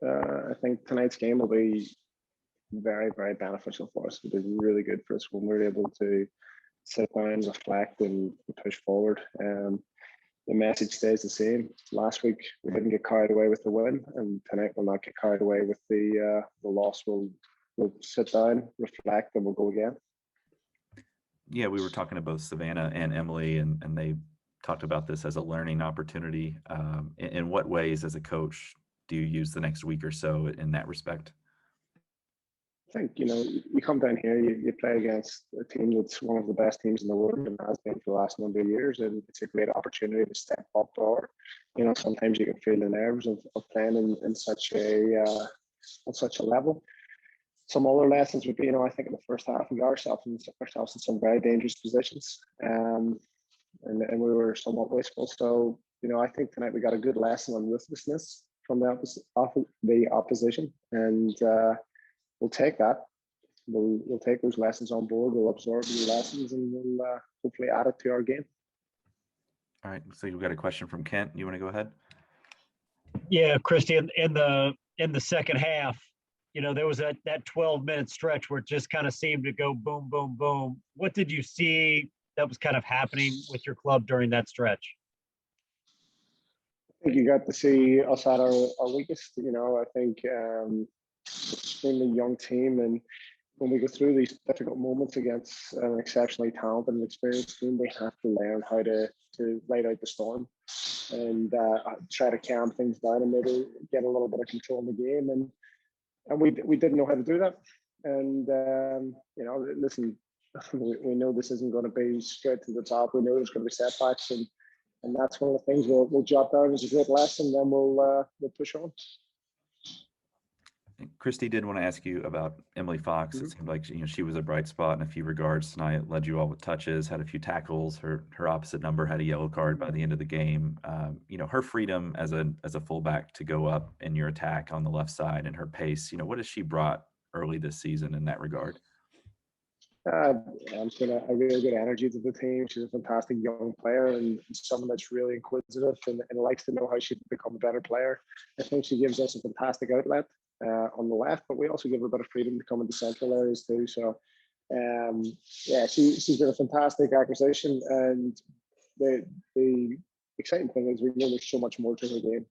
I think tonight's game will be very, very beneficial for us. It'll be really good for us when we're able to sit down, reflect, and push forward. The message stays the same. Last week we didn't get carried away with the win, and tonight we'll not get carried away with the loss. We'll sit down, reflect, and we'll go again. Yeah, we were talking to both Savannah and Emily, and they talked about this as a learning opportunity. In what ways, as a coach, do you use the next week or so in that respect? I think, you come down here, you play against a team that's one of the best teams in the world and has been for the last number of years, and it's a great opportunity to step up. Or, sometimes you can feel the nerves of playing in such a on such a level. Some other lessons would be, I think in the first half we got ourselves in some very dangerous positions, and we were somewhat wasteful. So, I think tonight we got a good lesson on ruthlessness from the opposition, and we'll take that. We'll take those lessons on board. We'll absorb the lessons, and we'll hopefully add it to our game. All right. So we've got a question from Kent. You want to go ahead? Yeah, Christy. In the second half, there was that 12-minute stretch where it just kind of seemed to go boom, boom, boom. What did you see that was kind of happening with your club during that stretch? I think you got to see us at our weakest. I think extremely young team, and when we go through these difficult moments against an exceptionally talented and experienced team, we have to learn how to ride out the storm and try to calm things down and maybe get a little bit of control in the game. And we didn't know how to do that. And listen, we know this isn't going to be straight to the top. We know there's going to be setbacks, and that's one of the things we'll jot down as a great lesson. Then we'll push on. Christy did want to ask you about Emily Fox. It seemed like she was a bright spot in a few regards tonight. Led you all with touches, had a few tackles. Her opposite number had a yellow card by the end of the game. Her freedom as a fullback to go up in your attack on the left side and her pace. What has she brought early this season in that regard? She's got a really good energy to the team. She's a fantastic young player and someone that's really inquisitive and likes to know how she can become a better player. I think she gives us a fantastic outlet on the left, but we also give her a bit of freedom to come into central areas too. So, she's been a fantastic acquisition, and the exciting thing is we know there's so much more to her game.